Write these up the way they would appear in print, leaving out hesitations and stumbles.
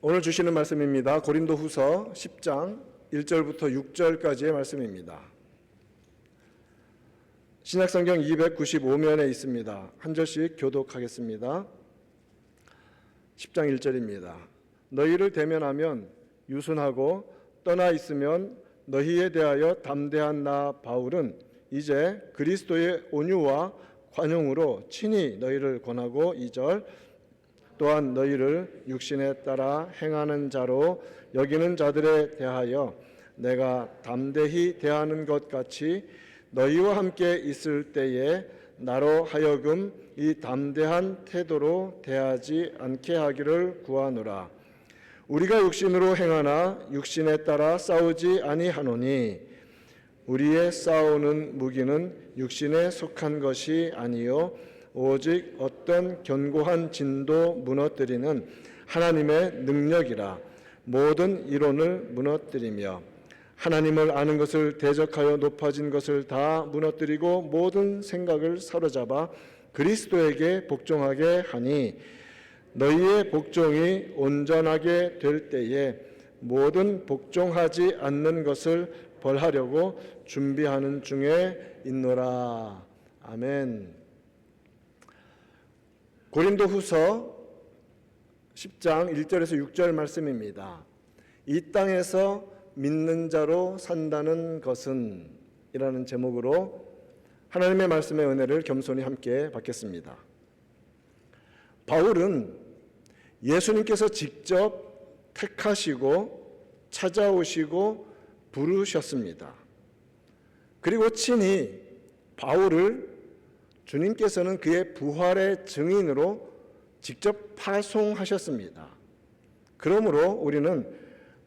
오늘 주시는 말씀입니다. 고린도후서 10장 1절부터 6절까지의 말씀입니다. 신약성경 295면에 있습니다. 한 절씩 교독하겠습니다. 10장 1절입니다. 너희를 대면하면 유순하고 떠나 있으면 너희에 대하여 담대한 나 바울은 이제 그리스도의 온유와 관용으로 친히 너희를 권하고 2절 또한 너희를 육신에 따라 행하는 자로 여기는 자들에 대하여 내가 담대히 대하는 것 같이 너희와 함께 있을 때에 나로 하여금 이 담대한 태도로 대하지 않게 하기를 구하노라. 우리가 육신으로 행하나 육신에 따라 싸우지 아니하노니 우리의 싸우는 무기는 육신에 속한 것이 아니요 오직 어떤 견고한 진도 무너뜨리는 하나님의 능력이라. 모든 이론을 무너뜨리며 하나님을 아는 것을 대적하여 높아진 것을 다 무너뜨리고 모든 생각을 사로잡아 그리스도에게 복종하게 하니 너희의 복종이 온전하게 될 때에 모든 복종하지 않는 것을 벌하려고 준비하는 중에 있노라. 아멘. 고린도후서 10장 1절에서 6절 말씀입니다. 이 땅에서 믿는 자로 산다는 것은 이라는 제목으로 하나님의 말씀의 은혜를 겸손히 함께 받겠습니다. 바울은 예수님께서 직접 택하시고 찾아오시고 부르셨습니다. 그리고 친히 바울을 주님께서는 그의 부활의 증인으로 직접 파송하셨습니다. 그러므로 우리는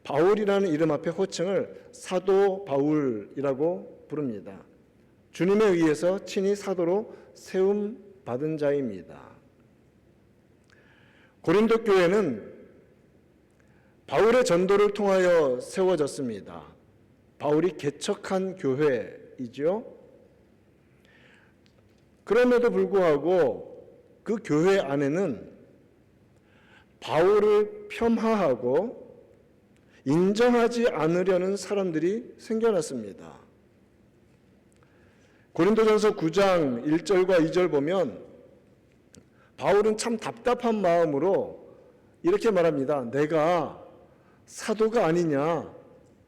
바울이라는 이름 앞에 호칭을 사도 바울이라고 부릅니다. 주님에 의해서 친히 사도로 세움 받은 자입니다. 고린도 교회는 바울의 전도를 통하여 세워졌습니다. 바울이 개척한 교회이죠. 그럼에도 불구하고 그 교회 안에는 바울을 폄하하고 인정하지 않으려는 사람들이 생겨났습니다. 고린도전서 9장 1절과 2절 보면 바울은 참 답답한 마음으로 이렇게 말합니다. 내가 사도가 아니냐,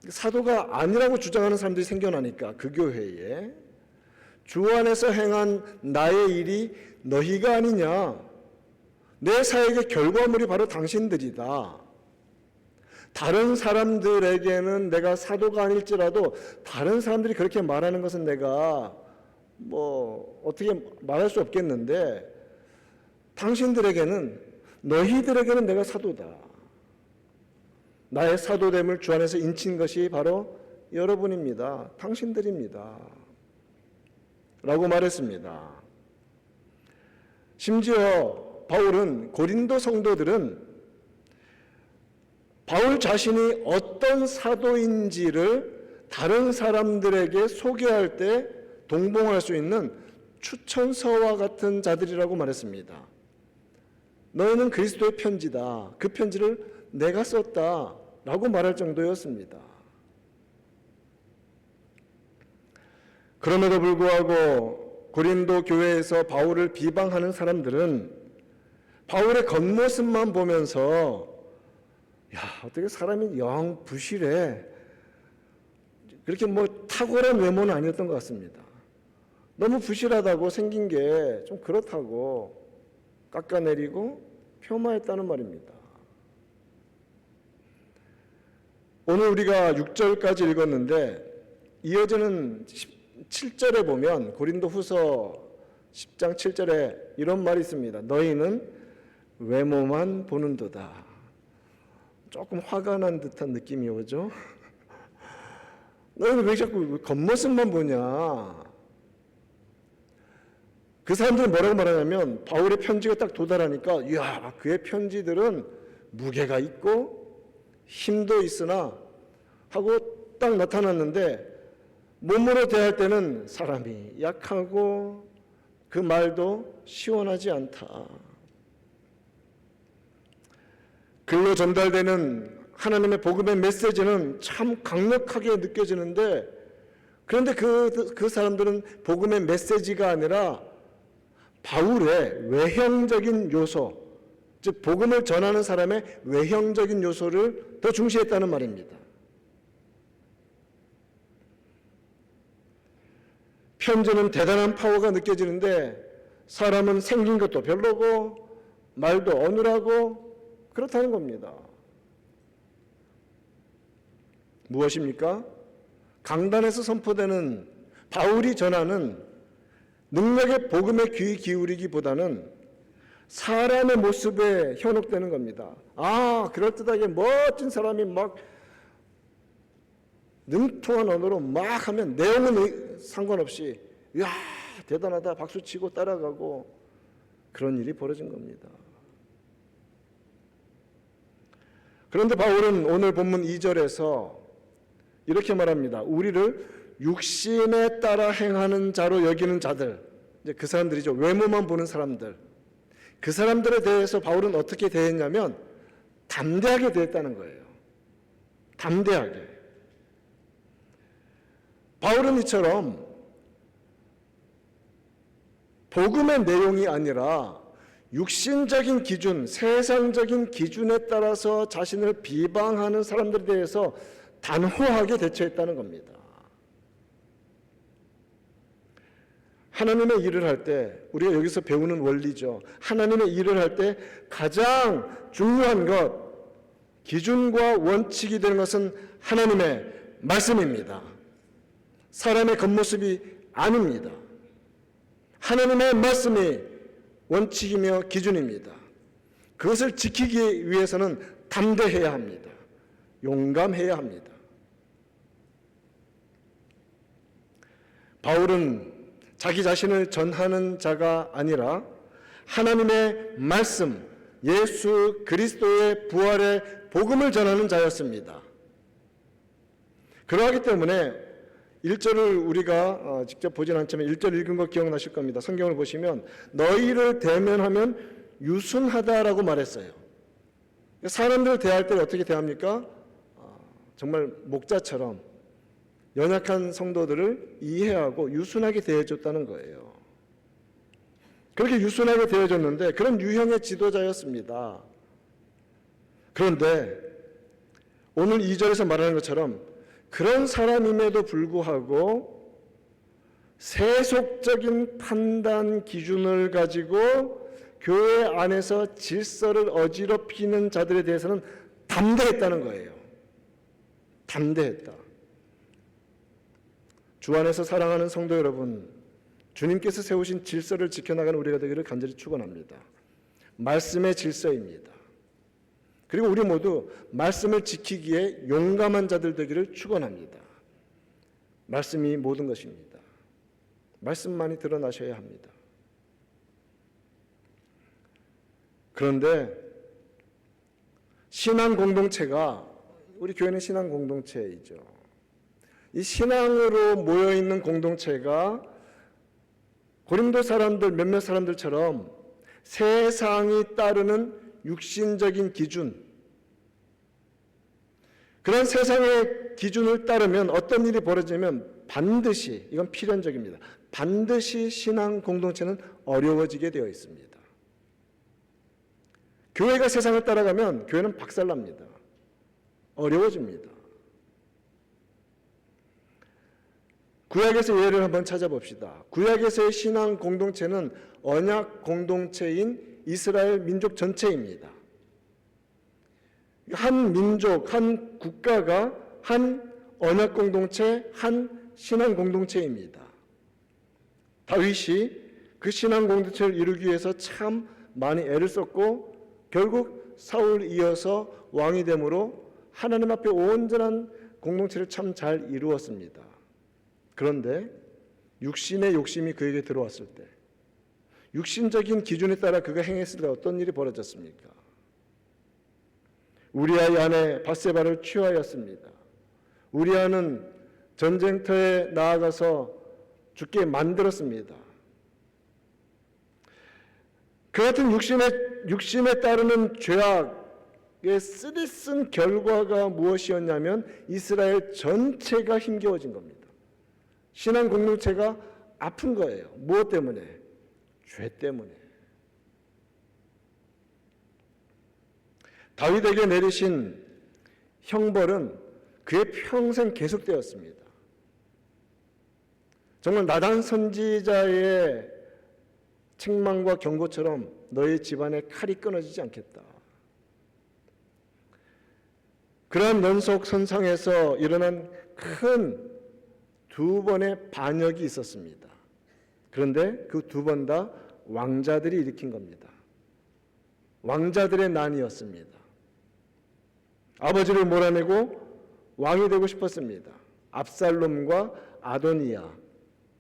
사도가 아니라고 주장하는 사람들이 생겨나니까 그 교회에 주 안에서 행한 나의 일이 너희가 아니냐, 내 사역의 결과물이 바로 당신들이다. 다른 사람들에게는 내가 사도가 아닐지라도 다른 사람들이 그렇게 말하는 것은 내가 어떻게 말할 수 없겠는데 당신들에게는, 너희들에게는 내가 사도다. 나의 사도됨을 주 안에서 인친 것이 바로 여러분입니다. 당신들입니다. 라고 말했습니다. 심지어 바울은 고린도 성도들은 바울 자신이 어떤 사도인지를 다른 사람들에게 소개할 때 동봉할 수 있는 추천서와 같은 자들이라고 말했습니다. 너희는 그리스도의 편지다. 그 편지를 내가 썼다. 라고 말할 정도였습니다. 그럼에도 불구하고 고린도 교회에서 바울을 비방하는 사람들은 바울의 겉모습만 보면서 어떻게 사람이 영 부실해. 그렇게 탁월한 외모는 아니었던 것 같습니다. 너무 부실하다고, 생긴 게 좀 그렇다고 깎아내리고 폄하했다는 말입니다. 오늘 우리가 6절까지 읽었는데 이어지는 7절에 보면 고린도후서 10장 7절에 이런 말이 있습니다. 너희는 외모만 보는도다. 조금 화가 난 듯한 느낌이 오죠. 너희는 왜 자꾸 겉모습만 보냐. 그 사람들은 뭐라고 말하냐면 바울의 편지가 딱 도달하니까 이야, 그의 편지들은 무게가 있고 힘도 있으나 하고 딱 나타났는데 몸으로 대할 때는 사람이 약하고 그 말도 시원하지 않다. 글로 전달되는 하나님의 복음의 메시지는 참 강력하게 느껴지는데, 그런데 그 사람들은 복음의 메시지가 아니라 바울의 외형적인 요소, 즉 복음을 전하는 사람의 외형적인 요소를 더 중시했다는 말입니다. 편지는 대단한 파워가 느껴지는데 사람은 생긴 것도 별로고 말도 어눌하고 그렇다는 겁니다. 무엇입니까? 강단에서 선포되는 바울이 전하는 능력의 복음에 귀 기울이기보다는 사람의 모습에 현혹되는 겁니다. 그럴듯하게 멋진 사람이 막 능통한 언어로 막 하면 내용은 상관없이 이야 대단하다 박수치고 따라가고 그런 일이 벌어진 겁니다. 그런데 바울은 오늘 본문 2절에서 이렇게 말합니다. 우리를 육신에 따라 행하는 자로 여기는 자들, 이제 그 사람들이죠. 외모만 보는 사람들. 그 사람들에 대해서 바울은 어떻게 대했냐면 담대하게 대했다는 거예요. 담대하게. 바울은 이처럼 복음의 내용이 아니라 육신적인 기준, 세상적인 기준에 따라서 자신을 비방하는 사람들에 대해서 단호하게 대처했다는 겁니다. 하나님의 일을 할 때 우리가 여기서 배우는 원리죠. 하나님의 일을 할 때 가장 중요한 것, 기준과 원칙이 되는 것은 하나님의 말씀입니다. 사람의 겉모습이 아닙니다. 하나님의 말씀이 원칙이며 기준입니다. 그것을 지키기 위해서는 담대해야 합니다. 용감해야 합니다. 바울은 자기 자신을 전하는 자가 아니라 하나님의 말씀, 예수 그리스도의 부활의 복음을 전하는 자였습니다. 그러하기 때문에 1절을 우리가 직접 보진 않지만 1절 읽은 거 기억나실 겁니다. 성경을 보시면 너희를 대면하면 유순하다라고 말했어요. 사람들을 대할 때 어떻게 대합니까? 정말 목자처럼 연약한 성도들을 이해하고 유순하게 대해줬다는 거예요. 그렇게 유순하게 대해줬는데 그런 유형의 지도자였습니다. 그런데 오늘 2절에서 말하는 것처럼 그런 사람임에도 불구하고 세속적인 판단 기준을 가지고 교회 안에서 질서를 어지럽히는 자들에 대해서는 담대했다는 거예요. 담대했다. 주 안에서 사랑하는 성도 여러분, 주님께서 세우신 질서를 지켜나가는 우리가 되기를 간절히 축원합니다. 말씀의 질서입니다. 그리고 우리 모두 말씀을 지키기에 용감한 자들 되기를 축원합니다. 말씀이 모든 것입니다. 말씀만이 드러나셔야 합니다. 그런데 신앙 공동체가, 우리 교회는 신앙 공동체이죠. 이 신앙으로 모여있는 공동체가 고린도 사람들 몇몇 사람들처럼 세상이 따르는 육신적인 기준, 그런 세상의 기준을 따르면 어떤 일이 벌어지면 반드시, 이건 필연적입니다. 반드시 신앙 공동체는 어려워지게 되어 있습니다. 교회가 세상을 따라가면 교회는 박살납니다. 어려워집니다. 구약에서 예를 한번 찾아봅시다. 구약에서의 신앙 공동체는 언약 공동체인 이스라엘 민족 전체입니다. 한 민족, 한 국가가 한 언약 공동체, 한 신앙 공동체입니다. 다윗이 그 신앙 공동체를 이루기 위해서 참 많이 애를 썼고 결국 사울 이어서 왕이 됨으로 하나님 앞에 온전한 공동체를 참 잘 이루었습니다. 그런데 육신의 욕심이 그에게 들어왔을 때, 육신적인 기준에 따라 그가 행했을 때 어떤 일이 벌어졌습니까? 우리아의 아내 밧세바를 취하였습니다. 우리아는 전쟁터에 나아가서 죽게 만들었습니다. 그 같은 육신에 따르는 죄악, 쓰디쓴 결과가 무엇이었냐면 이스라엘 전체가 힘겨워진 겁니다. 신앙 공동체가 아픈 거예요. 무엇 때문에? 죄 때문에. 다윗에게 내리신 형벌은 그의 평생 계속되었습니다. 정말 나단 선지자의 책망과 경고처럼 너희 집안의 칼이 끊어지지 않겠다. 그러한 연속 선상에서 일어난 큰 두 번의 반역이 있었습니다. 그런데 그 두 번 다 왕자들이 일으킨 겁니다. 왕자들의 난이었습니다. 아버지를 몰아내고 왕이 되고 싶었습니다. 압살롬과 아도니아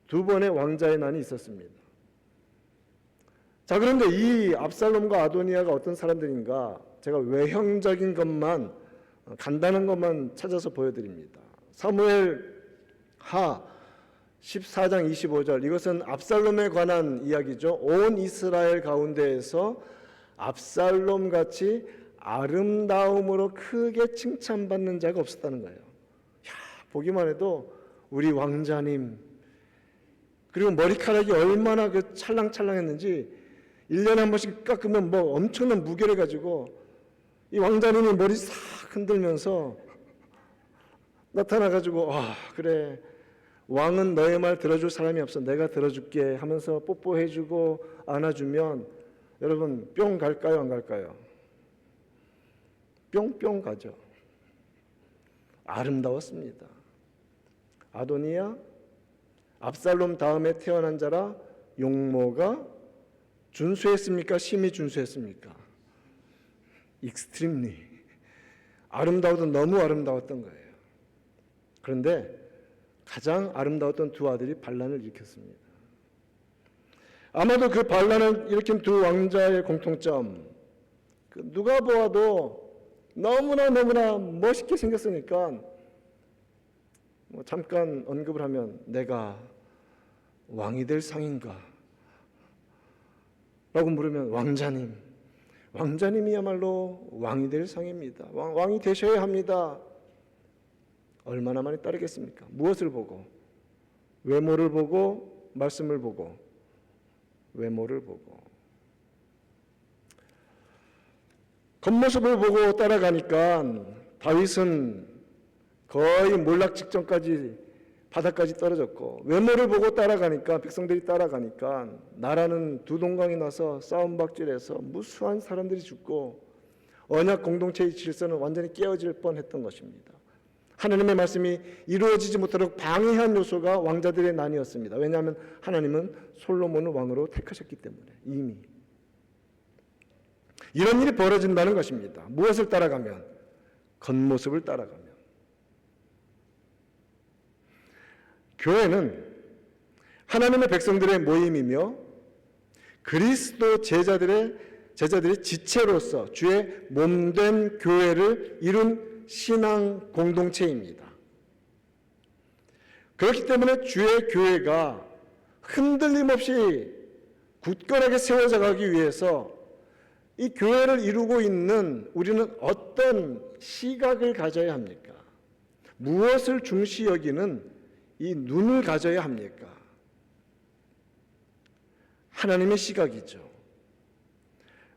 두 번의 왕자의 난이 있었습니다. 자, 그런데 이 압살롬과 아도니아가 어떤 사람들인가 제가 외형적인 것만 간단한 것만 찾아서 보여드립니다. 사무엘 하 14장 25절 이것은 압살롬에 관한 이야기죠. 온 이스라엘 가운데에서 압살롬 같이 아름다움으로 크게 칭찬받는 자가 없었다는 거예요. 보기만 해도 우리 왕자님, 그리고 머리카락이 얼마나 그 찰랑찰랑했는지 1년에 한 번씩 깎으면 뭐 엄청난 무게를 가지고 이 왕자님이 머리 싹 흔들면서 나타나가지고 그래 왕은 너의 말 들어줄 사람이 없어 내가 들어줄게 하면서 뽀뽀해주고 안아주면 여러분 뿅 갈까요 안 갈까요? 뿅뿅 가죠. 아름다웠습니다. 아도니아 압살롬 다음에 태어난 자라 용모가 준수했습니까? 심히 준수했습니까? 익스트림리 아름다워도 너무 아름다웠던 거예요. 그런데 가장 아름다웠던 두 아들이 반란을 일으켰습니다. 아마도 그 반란을 일으킨 두 왕자의 공통점, 누가 보아도 너무나 멋있게 생겼으니까 잠깐 언급을 하면 내가 왕이 될 상인가? 라고 물으면 왕자님이야말로 왕이 될 상입니다. 왕이 되셔야 합니다. 얼마나 많이 따르겠습니까? 무엇을 보고? 외모를 보고 말씀을 보고 외모를 보고 겉모습을 보고 따라가니까 다윗은 거의 몰락 직전까지 바닥까지 떨어졌고 외모를 보고 따라가니까 백성들이 따라가니까 나라는 두 동강이 나서 싸움박질해서 무수한 사람들이 죽고 언약 공동체의 질서는 완전히 깨어질 뻔했던 것입니다. 하나님의 말씀이 이루어지지 못하도록 방해한 요소가 왕자들의 난이었습니다. 왜냐하면 하나님은 솔로몬을 왕으로 택하셨기 때문에 이미 이런 일이 벌어진다는 것입니다. 무엇을 따라가면? 겉모습을 따라가면. 교회는 하나님의 백성들의 모임이며 그리스도 제자들의 지체로서 주의 몸된 교회를 이룬 신앙 공동체입니다. 그렇기 때문에 주의 교회가 흔들림 없이 굳건하게 세워져 가기 위해서 이 교회를 이루고 있는 우리는 어떤 시각을 가져야 합니까? 무엇을 중시 여기는 이 눈을 가져야 합니까? 하나님의 시각이죠.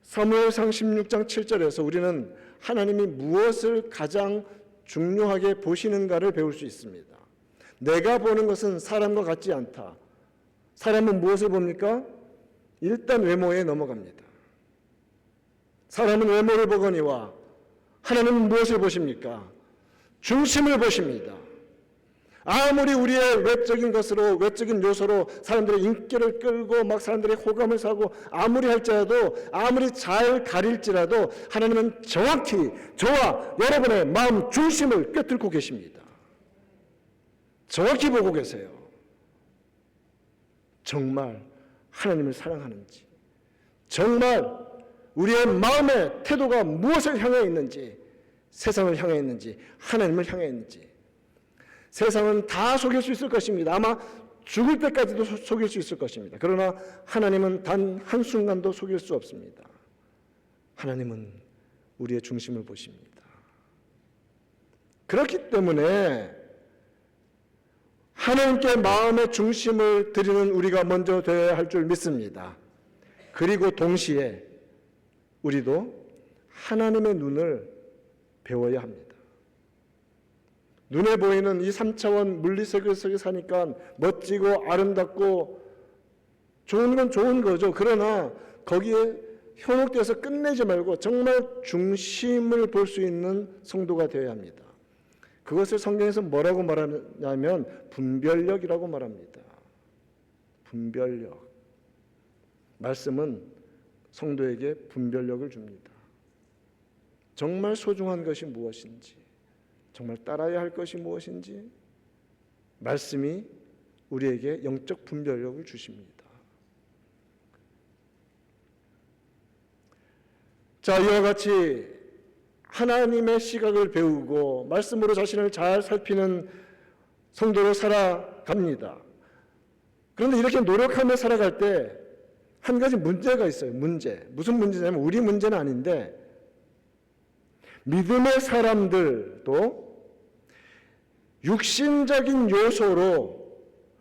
사무엘상 16장 7절에서 우리는 하나님이 무엇을 가장 중요하게 보시는가를 배울 수 있습니다. 내가 보는 것은 사람과 같지 않다. 사람은 무엇을 봅니까? 일단 외모에 넘어갑니다. 사람은 외모를 보거니와 하나님은 무엇을 보십니까? 중심을 보십니다. 아무리 우리의 외적인 것으로 외적인 요소로 사람들의 인기를 끌고 막 사람들의 호감을 사고 아무리 할지라도 아무리 잘 가릴지라도 하나님은 정확히 저와 여러분의 마음 중심을 꿰뚫고 계십니다. 정확히 보고 계세요. 정말 하나님을 사랑하는지, 정말 우리의 마음의 태도가 무엇을 향해 있는지, 세상을 향해 있는지 하나님을 향해 있는지. 세상은 다 속일 수 있을 것입니다. 아마 죽을 때까지도 속일 수 있을 것입니다. 그러나 하나님은 단 한순간도 속일 수 없습니다. 하나님은 우리의 중심을 보십니다. 그렇기 때문에 하나님께 마음의 중심을 드리는 우리가 먼저 되어야 할 줄 믿습니다. 그리고 동시에 우리도 하나님의 눈을 배워야 합니다. 눈에 보이는 이 3차원 물리세계 속에 사니까 멋지고 아름답고 좋은 건 좋은 거죠. 그러나 거기에 현혹되어서 끝내지 말고 정말 중심을 볼 수 있는 성도가 되어야 합니다. 그것을 성경에서 뭐라고 말하냐면 분별력이라고 말합니다. 분별력. 말씀은 성도에게 분별력을 줍니다. 정말 소중한 것이 무엇인지, 정말 따라야 할 것이 무엇인지 말씀이 우리에게 영적 분별력을 주십니다. 자, 이와 같이 하나님의 시각을 배우고 말씀으로 자신을 잘 살피는 성도로 살아갑니다. 그런데 이렇게 노력하며 살아갈 때 한 가지 문제가 있어요. 문제. 무슨 문제냐면 우리 문제는 아닌데 믿음의 사람들도 육신적인 요소로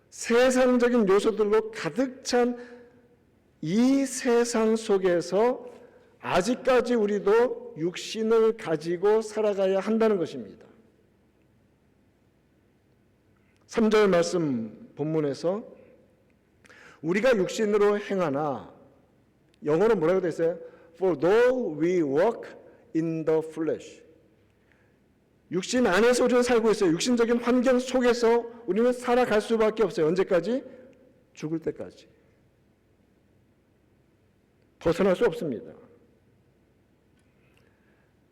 세상적인 요소들로 가득 찬 이 세상 속에서 아직까지 우리도 육신을 가지고 살아가야 한다는 것입니다. 3절 말씀 본문에서 우리가 육신으로 행하나, 영어로 뭐라고 되어 있어요? For though we walk in the flesh. 육신 안에서 우리는 살고 있어요. 육신적인 환경 속에서 우리는 살아갈 수밖에 없어요. 언제까지? 죽을 때까지. 벗어날 수 없습니다.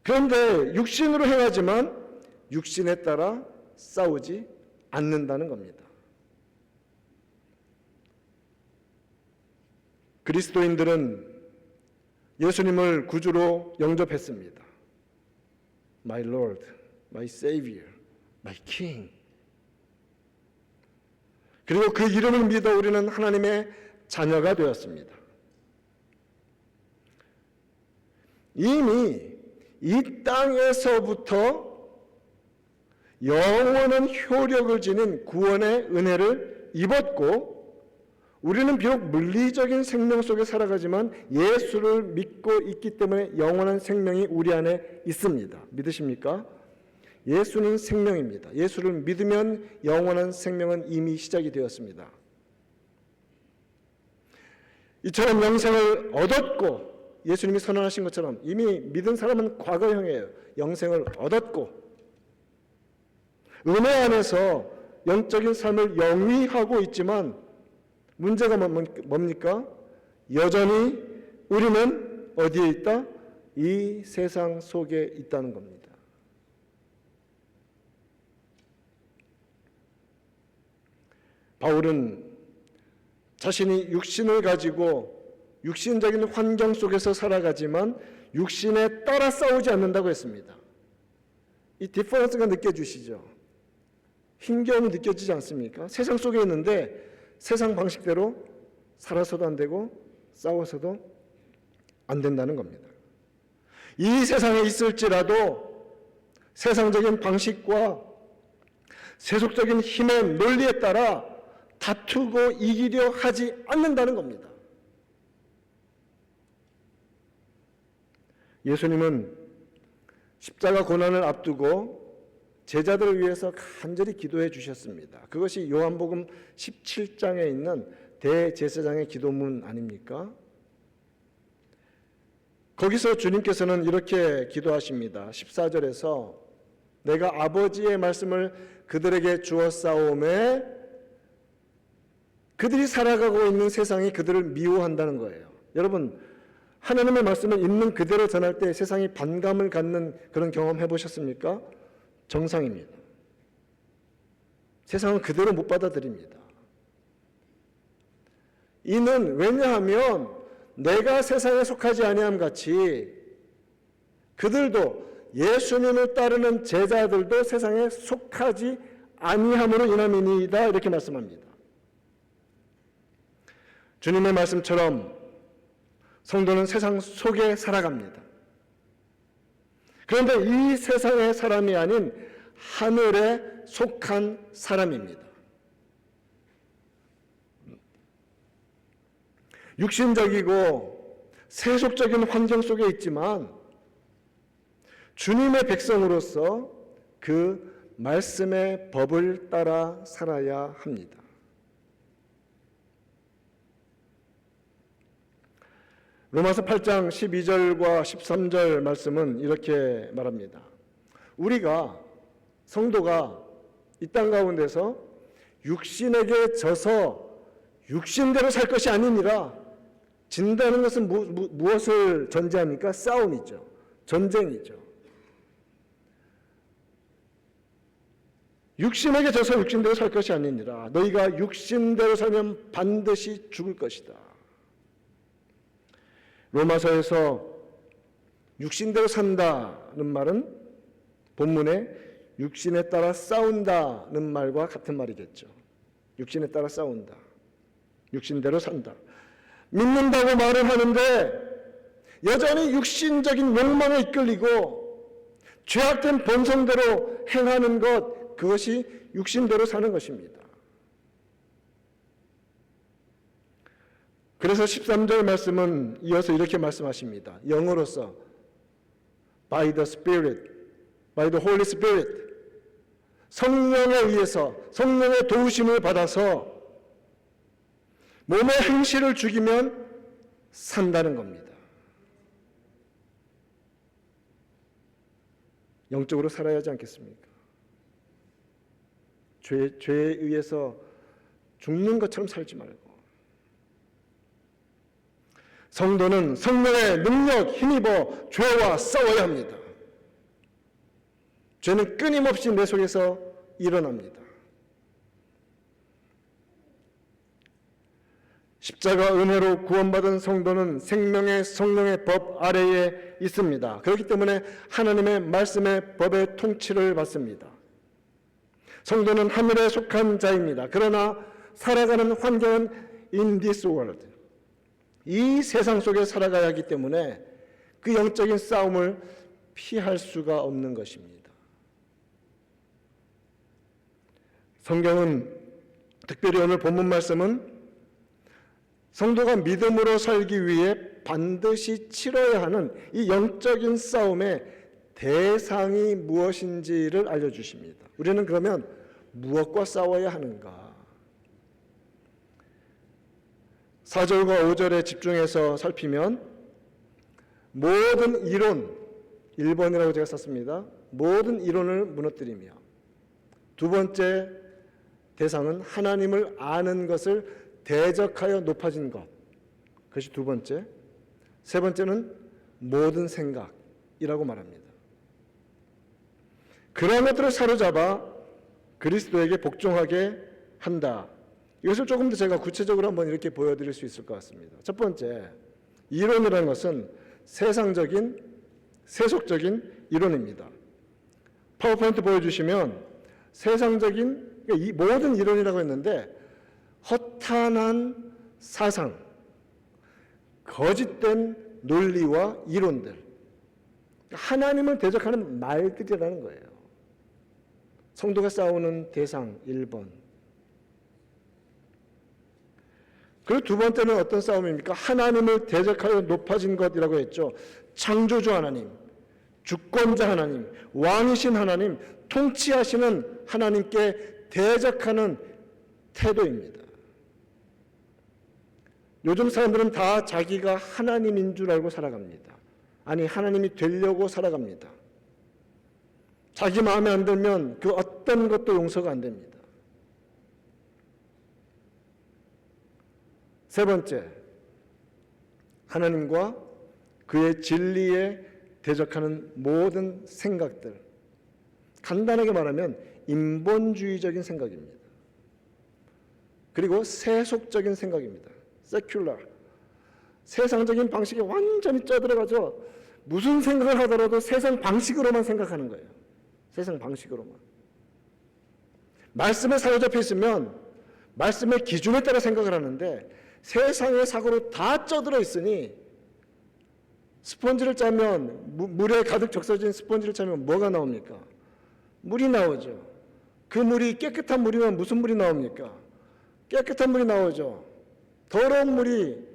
그런데 육신으로 행하지만 육신에 따라 싸우지 않는다는 겁니다. 그리스도인들은 예수님을 구주로 영접했습니다. My Lord, My Savior, My King. 그리고 그 이름을 믿어 우리는 하나님의 자녀가 되었습니다. 이미 이 땅에서부터 영원한 효력을 지닌 구원의 은혜를 입었고 우리는 비록 물리적인 생명 속에 살아가지만 예수를 믿고 있기 때문에 영원한 생명이 우리 안에 있습니다. 믿으십니까? 예수는 생명입니다. 예수를 믿으면 영원한 생명은 이미 시작이 되었습니다. 이처럼 영생을 얻었고 예수님이 선언하신 것처럼 이미 믿은 사람은 과거형이에요. 영생을 얻었고 은혜 안에서 영적인 삶을 영위하고 있지만 문제가 뭡니까? 여전히 우리는 어디에 있다? 이 세상 속에 있다는 겁니다. 바울은 자신이 육신을 가지고 육신적인 환경 속에서 살아가지만 육신에 따라 싸우지 않는다고 했습니다. 이 디퍼런스가 느껴지시죠? 힘겨움이 느껴지지 않습니까? 세상 속에 있는데 세상 방식대로 살아서도 안 되고 싸워서도 안 된다는 겁니다. 이 세상에 있을지라도 세상적인 방식과 세속적인 힘의 논리에 따라 다투고 이기려 하지 않는다는 겁니다. 예수님은 십자가 고난을 앞두고 제자들을 위해서 간절히 기도해 주셨습니다. 그것이 요한복음 17장에 있는 대제사장의 기도문 아닙니까? 거기서 주님께서는 이렇게 기도하십니다. 14절에서 내가 아버지의 말씀을 그들에게 주었사오매 그들이 살아가고 있는 세상이 그들을 미워한다는 거예요. 여러분, 하나님의 말씀을 있는 그대로 전할 때 세상이 반감을 갖는 그런 경험 해보셨습니까? 정상입니다. 세상은 그대로 못 받아들입니다. 이는 왜냐하면 내가 세상에 속하지 아니함 같이 그들도 예수님을 따르는 제자들도 세상에 속하지 아니함으로 인함이니이다 이렇게 말씀합니다. 주님의 말씀처럼 성도는 세상 속에 살아갑니다. 그런데 이 세상의 사람이 아닌 하늘에 속한 사람입니다. 육신적이고 세속적인 환경 속에 있지만 주님의 백성으로서 그 말씀의 법을 따라 살아야 합니다. 로마서 8장 12절과 13절 말씀은 이렇게 말합니다. 우리가 성도가 이 땅 가운데서 육신에게 져서 육신대로 살 것이 아니니라. 진다는 것은 무엇을 전제합니까? 싸움이죠. 전쟁이죠. 육신에게 져서 육신대로 살 것이 아니니라. 너희가 육신대로 살면 반드시 죽을 것이다. 로마서에서 육신대로 산다는 말은 본문에 육신에 따라 싸운다는 말과 같은 말이겠죠. 육신에 따라 싸운다. 육신대로 산다. 믿는다고 말을 하는데 여전히 육신적인 욕망에 이끌리고 죄악된 본성대로 행하는 것, 그것이 육신대로 사는 것입니다. 그래서 13절 말씀은 이어서 이렇게 말씀하십니다. 영어로서 by the Spirit, by the Holy Spirit, 성령에 의해서 성령의 도우심을 받아서 몸의 행실을 죽이면 산다는 겁니다. 영적으로 살아야 하지 않겠습니까? 죄에 의해서 죽는 것처럼 살지 말고 성도는 성령의 능력 힘입어 죄와 싸워야 합니다. 죄는 끊임없이 내 속에서 일어납니다. 십자가 은혜로 구원받은 성도는 생명의 성령의 법 아래에 있습니다. 그렇기 때문에 하나님의 말씀의 법의 통치를 받습니다. 성도는 하늘에 속한 자입니다. 그러나 살아가는 환경은 in this world, 이 세상 속에 살아가야 하기 때문에 그 영적인 싸움을 피할 수가 없는 것입니다. 성경은 특별히 오늘 본문 말씀은 성도가 믿음으로 살기 위해 반드시 치러야 하는 이 영적인 싸움의 대상이 무엇인지를 알려주십니다. 우리는 그러면 무엇과 싸워야 하는가? 4절과 5절에 집중해서 살피면 모든 이론, 1번이라고 제가 썼습니다. 모든 이론을 무너뜨리며, 두 번째 대상은 하나님을 아는 것을 대적하여 높아진 것, 그것이 두 번째. 세 번째는 모든 생각이라고 말합니다. 그런 것들을 사로잡아 그리스도에게 복종하게 한다. 이것을 조금 더 제가 구체적으로 한번 이렇게 보여드릴 수 있을 것 같습니다. 첫 번째, 이론이라는 것은 세상적인, 세속적인 이론입니다. 파워포인트 보여주시면 세상적인, 이 모든 이론이라고 했는데 허탄한 사상, 거짓된 논리와 이론들, 하나님을 대적하는 말들이라는 거예요. 성도가 싸우는 대상 1번. 그리고 두 번째는 어떤 싸움입니까? 하나님을 대적하여 높아진 것이라고 했죠. 창조주 하나님, 주권자 하나님, 왕이신 하나님, 통치하시는 하나님께 대적하는 태도입니다. 요즘 사람들은 다 자기가 하나님인 줄 알고 살아갑니다. 아니, 하나님이 되려고 살아갑니다. 자기 마음에 안 들면 그 어떤 것도 용서가 안 됩니다. 세 번째, 하나님과 그의 진리에 대적하는 모든 생각들, 간단하게 말하면 인본주의적인 생각입니다. 그리고 세속적인 생각입니다. 세큘러, 세상적인 방식에 완전히 쪄들어가죠. 무슨 생각을 하더라도 세상 방식으로만 생각하는 거예요. 세상 방식으로만. 말씀에 사로잡혀 있으면 말씀의 기준에 따라 생각을 하는데 세상의 사고로 다 쪄들어 있으니 스펀지를 짜면 물에 가득 적셔진 스펀지를 짜면 뭐가 나옵니까? 물이 나오죠. 그 물이 깨끗한 물이면 무슨 물이 나옵니까? 깨끗한 물이 나오죠. 더러운 물이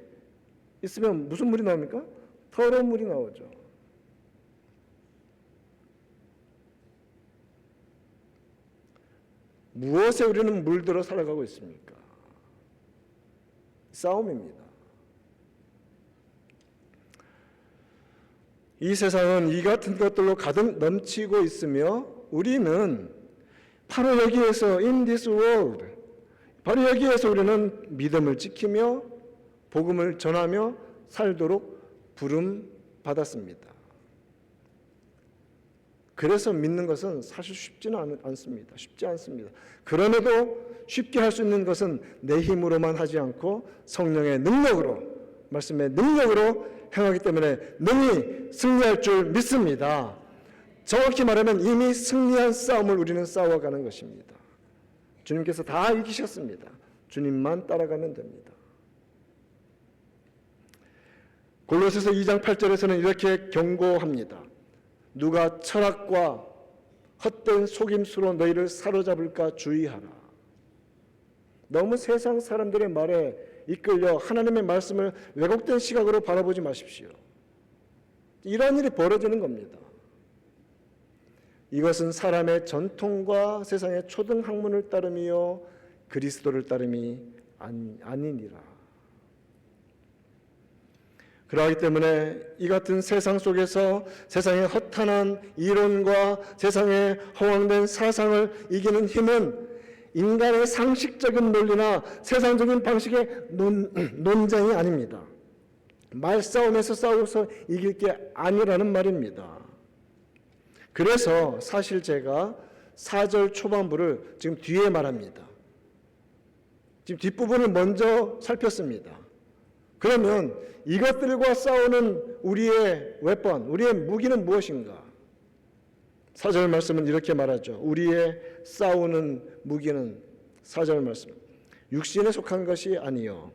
있으면 무슨 물이 나옵니까? 더러운 물이 나오죠. 무엇에 우리는 물들어 살아가고 있습니까? 싸움입니다. 이 세상은 이 같은 것들로 가득 넘치고 있으며 우리는 바로 여기에서 in this world, 바로 여기에서 우리는 믿음을 지키며 복음을 전하며 살도록 부름 받았습니다. 그래서 믿는 것은 사실 쉽지는 않습니다. 쉽지 않습니다. 그럼에도 쉽게 할 수 있는 것은 내 힘으로만 하지 않고 성령의 능력으로, 말씀의 능력으로 행하기 때문에 능히 승리할 줄 믿습니다. 정확히 말하면 이미 승리한 싸움을 우리는 싸워가는 것입니다. 주님께서 다 이기셨습니다. 주님만 따라가면 됩니다. 골로새서 2장 8절에서는 이렇게 경고합니다. 누가 철학과 헛된 속임수로 너희를 사로잡을까 주의하라. 너무 세상 사람들의 말에 이끌려 하나님의 말씀을 왜곡된 시각으로 바라보지 마십시오. 이런 일이 벌어지는 겁니다. 이것은 사람의 전통과 세상의 초등학문을 따름이요 그리스도를 따름이 아니니라. 그러하기 때문에 이 같은 세상 속에서 세상의 허탄한 이론과 세상의 허황된 사상을 이기는 힘은 인간의 상식적인 논리나 세상적인 방식의 논쟁이 아닙니다. 말싸움에서 싸워서 이길 게 아니라는 말입니다. 그래서 사실 제가 4절 초반부를 지금 뒤에 말합니다. 지금 뒷부분을 먼저 살폈습니다. 그러면 이것들과 싸우는 우리의 웨폰, 우리의 무기는 무엇인가? 4절 말씀은 이렇게 말하죠. 우리의 싸우는 무기는 4절 말씀. 육신에 속한 것이 아니요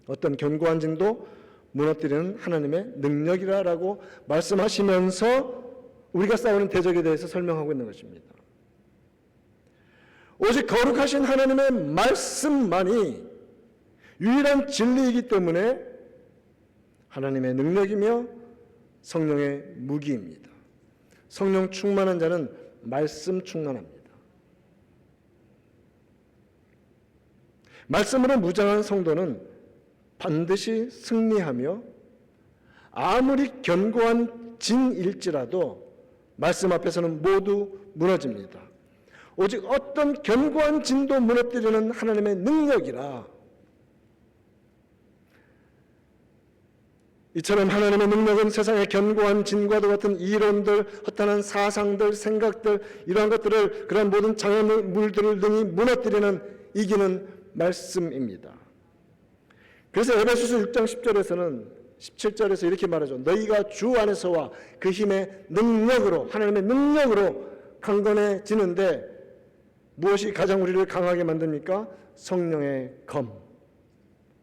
어떤 견고한 증도 무너뜨리는 하나님의 능력이라고 말씀하시면서 우리가 싸우는 대적에 대해서 설명하고 있는 것입니다. 오직 거룩하신 하나님의 말씀만이 유일한 진리이기 때문에 하나님의 능력이며 성령의 무기입니다. 성령 충만한 자는 말씀 충만합니다. 말씀으로 무장한 성도는 반드시 승리하며 아무리 견고한 진일지라도 말씀 앞에서는 모두 무너집니다. 오직 어떤 견고한 진도 무너뜨리는 하나님의 능력이라. 이처럼 하나님의 능력은 세상의 견고한 진과도 같은 이론들, 허탄한 사상들, 생각들, 이러한 것들을, 그런 모든 장애물들을 능히 무너뜨리는, 이기는 말씀입니다. 그래서 에베소서 6장 10절에서는 17절에서 이렇게 말하죠. 너희가 주 안에서와 그 힘의 능력으로, 하나님의 능력으로 강건해지는데 무엇이 가장 우리를 강하게 만듭니까? 성령의 검,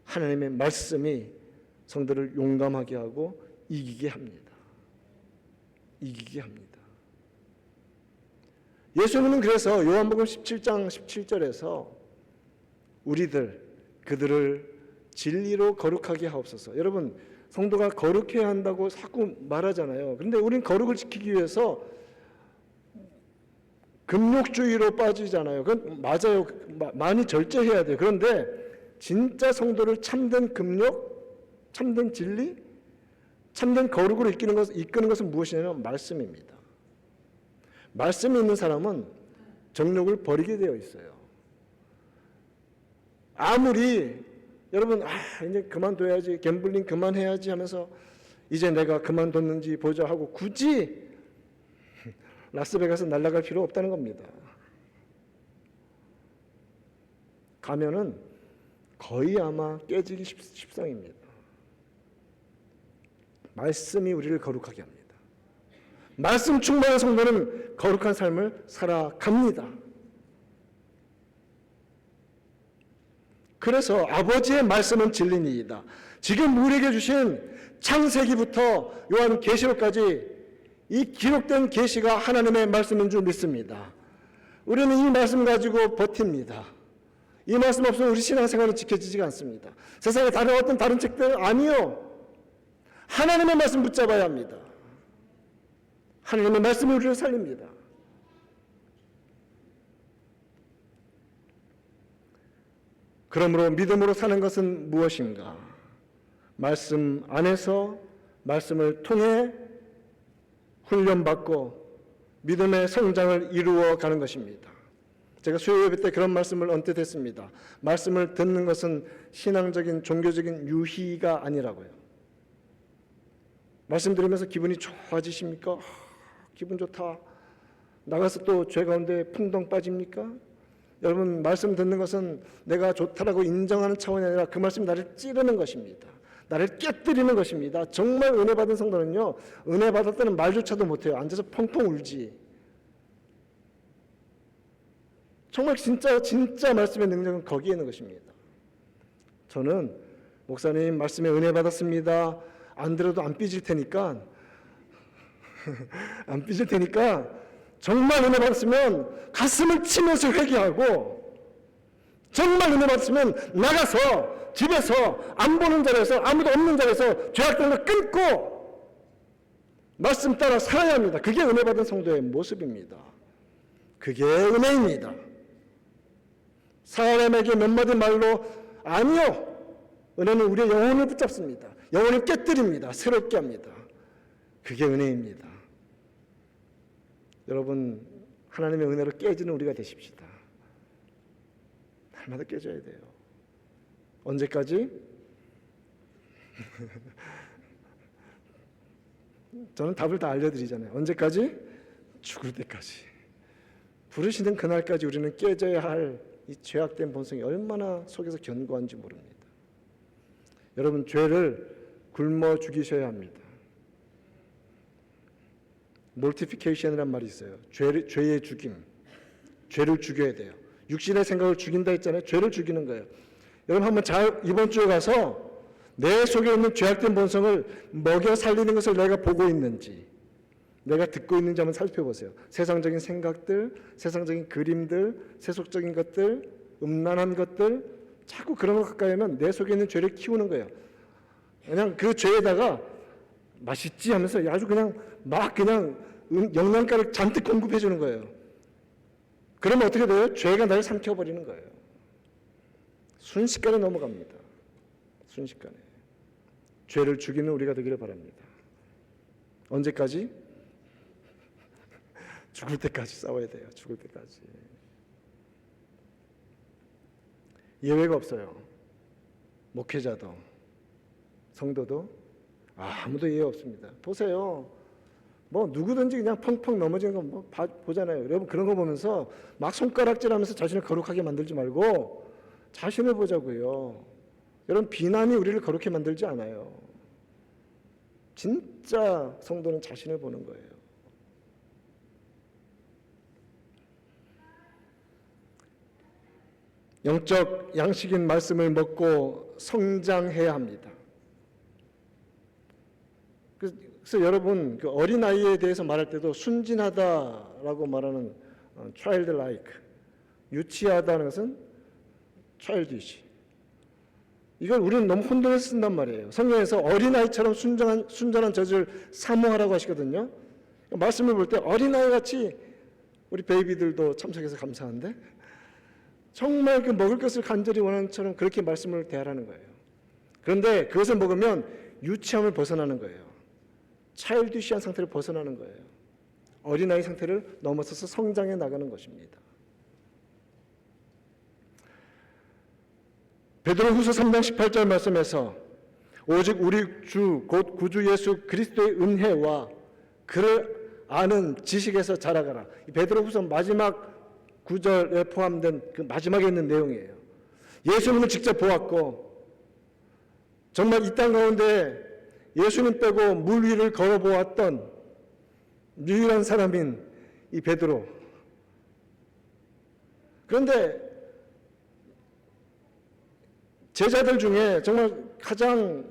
하나님의 말씀이 성도를 용감하게 하고 이기게 합니다. 이기게 합니다. 예수님은 그래서 요한복음 17장 17절에서 그들을 진리로 거룩하게 하옵소서. 여러분, 성도가 거룩해야 한다고 자꾸 말하잖아요. 그런데 우리는 거룩을 지키기 위해서 금욕주의로 빠지잖아요. 그건 맞아요. 많이 절제해야 돼요. 그런데 진짜 성도를 참된 금욕, 참된 진리, 참된 거룩으로 이끄는 것은 무엇이냐면 말씀입니다. 말씀이 있는 사람은 정욕을 버리게 되어 있어요. 아무리 여러분 이제 그만둬야지, 갬블링 그만해야지 하면서 이제 내가 그만뒀는지 보자 하고 굳이 라스베가스 날아갈 필요 없다는 겁니다. 가면은 거의 아마 깨지기 십상입니다. 말씀이 우리를 거룩하게 합니다. 말씀 충만한 성도는 거룩한 삶을 살아갑니다. 그래서 아버지의 말씀은 진리니이다. 지금 우리에게 주신 창세기부터 요한계시록까지 이 기록된 계시가 하나님의 말씀인 줄 믿습니다. 우리는 이 말씀 가지고 버팁니다. 이 말씀 없으면 우리 신앙생활은 지켜지지가 않습니다. 세상에 다른 책들 아니요. 하나님의 말씀 붙잡아야 합니다. 하나님의 말씀이 우리를 살립니다. 그러므로 믿음으로 사는 것은 무엇인가? 말씀 안에서 말씀을 통해 훈련받고 믿음의 성장을 이루어 가는 것입니다. 제가 수요 예배 때 그런 말씀을 언뜻 했습니다. 말씀을 듣는 것은 신앙적인 종교적인 유희가 아니라고요. 말씀 들으면서 기분이 좋아지십니까? 기분 좋다. 나가서 또 죄 가운데 풍덩 빠집니까? 여러분, 말씀 듣는 것은 내가 좋다라고 인정하는 차원이 아니라 그 말씀이 나를 찌르는 것입니다. 나를 깨뜨리는 것입니다. 정말 은혜 받은 성도는요, 은혜 받을 때는 말조차도 못해요. 앉아서 펑펑 울지. 정말 진짜 말씀의 능력은 거기에 있는 것입니다. 저는 목사님 말씀에 은혜 받았습니다. 안 들어도 안 삐질 테니까 안 삐질 테니까 정말 은혜 받았으면 가슴을 치면서 회개하고, 정말 은혜 받았으면 나가서 집에서 안 보는 자리에서, 아무도 없는 자리에서 죄악된 걸 끊고 말씀 따라 살아야 합니다. 그게 은혜 받은 성도의 모습입니다. 그게 은혜입니다. 사람에게 몇 마디 말로 아니요. 은혜는 우리의 영혼을 붙잡습니다. 영혼을 깨뜨립니다. 새롭게 합니다. 그게 은혜입니다. 여러분, 하나님의 은혜로 깨지는 우리가 되십시다. 날마다 깨져야 돼요. 언제까지? 저는 답을 다 알려드리잖아요. 언제까지? 죽을 때까지. 부르시는 그날까지 우리는 깨져야 할 이 죄악된 본성이 얼마나 속에서 견고한지 모릅니다. 여러분, 죄를 굶어 죽이셔야 합니다. 몰티피케이션이란 말이 있어요. 죄의 죽임. 죄를 죽여야 돼요. 육신의 생각을 죽인다 했잖아요. 죄를 죽이는 거예요. 여러분, 한번 이번 주에 가서 내 속에 있는 죄악된 본성을 먹여 살리는 것을 내가 보고 있는지, 내가 듣고 있는지 한번 살펴보세요. 세상적인 생각들, 세상적인 그림들, 세속적인 것들, 음란한 것들, 자꾸 그런 것 가까이 하면 내 속에 있는 죄를 키우는 거예요. 그냥 그 죄에다가 맛있지 하면서 아주 그냥 영양가를 잔뜩 공급해 주는 거예요. 그러면 어떻게 돼요? 죄가 나를 삼켜버리는 거예요. 순식간에 넘어갑니다. 순식간에. 죄를 죽이는 우리가 되기를 바랍니다. 언제까지? 죽을 때까지 싸워야 돼요. 죽을 때까지. 예외가 없어요. 목회자도, 성도도 아무도 예외 없습니다. 보세요. 뭐 누구든지 그냥 펑펑 넘어지는 거 뭐 보잖아요. 여러분, 그런 거 보면서 막 손가락질하면서 자신을 거룩하게 만들지 말고 자신을 보자고요. 여러분, 비난이 우리를 거룩해 만들지 않아요. 진짜 성도는 자신을 보는 거예요. 영적 양식인 말씀을 먹고 성장해야 합니다. 그래서 여러분, 그 어린아이에 대해서 말할 때도 순진하다라고 말하는 childlike, 유치하다는 것은 childish. 이걸 우리는 너무 혼돈해서 쓴단 말이에요. 성경에서 어린아이처럼 순전한 젖을 사모하라고 하시거든요. 말씀을 볼 때 어린아이같이, 우리 베이비들도 참석해서 감사한데, 정말 그 먹을 것을 간절히 원하는 것처럼 그렇게 말씀을 대하라는 거예요. 그런데 그것을 먹으면 유치함을 벗어나는 거예요. 차일드시한 상태를 벗어나는 거예요. 어린아이 상태를 넘어서서 성장해 나가는 것입니다. 베드로후서 3장 18절 말씀에서 오직 우리 주 곧 구주 예수 그리스도의 은혜와 그를 아는 지식에서 자라가라. 베드로후서 마지막 구절에 포함된 그 마지막에 있는 내용이에요. 예수님을 직접 보았고 정말 이 땅 가운데 예수님 빼고 물 위를 걸어보았던 유일한 사람인 이 베드로. 그런데 제자들 중에 정말 가장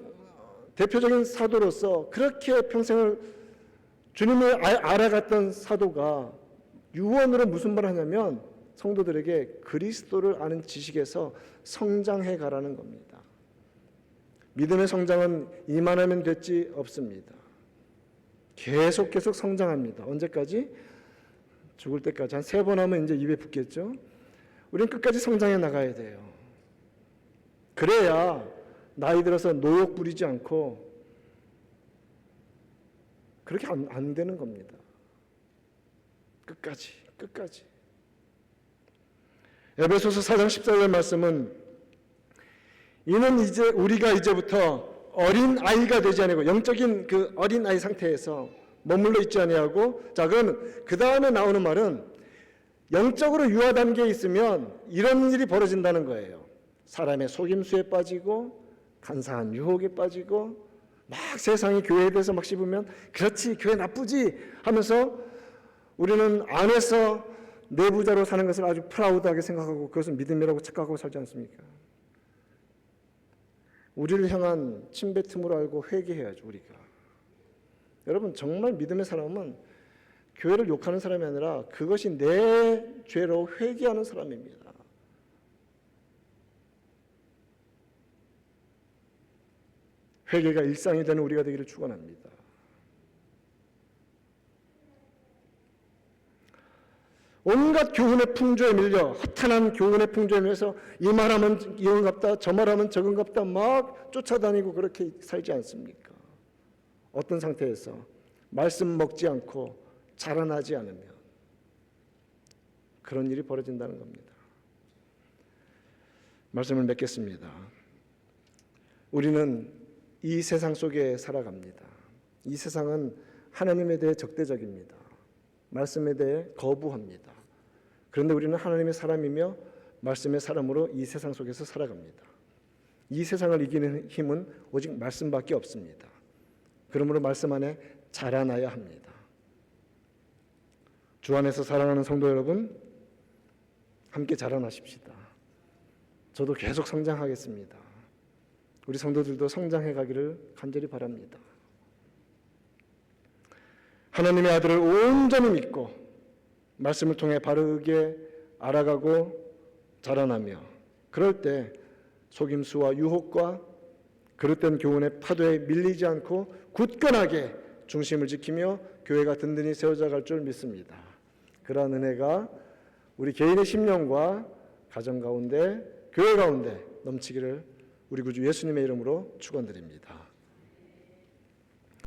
대표적인 사도로서 그렇게 평생을 주님을 알아갔던 사도가 유언으로 무슨 말을 하냐면 성도들에게 그리스도를 아는 지식에서 성장해 가라는 겁니다. 믿음의 성장은 이만하면 됐지 없습니다. 계속 성장합니다. 언제까지? 죽을 때까지. 한 3번 하면 이제 입에 붙겠죠. 우리는 끝까지 성장해 나가야 돼요. 그래야 나이 들어서 노욕 부리지 않고 그렇게 안 되는 겁니다. 끝까지. 에베소서 4장 14절 말씀은 이는 이제 우리가 이제부터 어린 아이가 되지 아니고 영적인 그 어린 아이 상태에서 머물러 있지 아니하고, 자 그러면 그 다음에 나오는 말은 영적으로 유아 단계에 있으면 이런 일이 벌어진다는 거예요. 사람의 속임수에 빠지고 간사한 유혹에 빠지고 막 세상이 교회에 대해서 막 씹으면 그렇지 교회 나쁘지 하면서 우리는 안에서 내부자로 사는 것을 아주 프라우드하게 생각하고 그것은 믿음이라고 착각하고 살지 않습니까? 우리를 향한 침뱉음으로 알고 회개해야죠. 우리가. 여러분 정말 믿음의 사람은 교회를 욕하는 사람이 아니라 그것이 내 죄로 회개하는 사람입니다. 회개가 일상이 되는 우리가 되기를 축원합니다. 온갖 교훈의 풍조에 밀려 허탄한 교훈의 풍조에 밀려서 이 말하면 이런갑다 저 말하면 저런갑다 막 쫓아다니고 그렇게 살지 않습니까? 어떤 상태에서 말씀 먹지 않고 자라나지 않으면 그런 일이 벌어진다는 겁니다. 말씀을 맺겠습니다. 우리는 이 세상 속에 살아갑니다. 이 세상은 하나님에 대해 적대적입니다. 말씀에 대해 거부합니다. 그런데 우리는 하나님의 사람이며 말씀의 사람으로 이 세상 속에서 살아갑니다. 이 세상을 이기는 힘은 오직 말씀밖에 없습니다. 그러므로 말씀 안에 자라나야 합니다. 주 안에서 사랑하는 성도 여러분, 함께 자라나십시다. 저도 계속 성장하겠습니다. 우리 성도들도 성장해 가기를 간절히 바랍니다. 하나님의 아들을 온전히 믿고 말씀을 통해 바르게 알아가고 자라나며, 그럴 때 속임수와 유혹과 그릇된 교훈의 파도에 밀리지 않고 굳건하게 중심을 지키며 교회가 든든히 세워져 갈 줄 믿습니다. 그러한 은혜가 우리 개인의 심령과 가정 가운데, 교회 가운데 넘치기를 우리 구주 예수님의 이름으로 축원드립니다.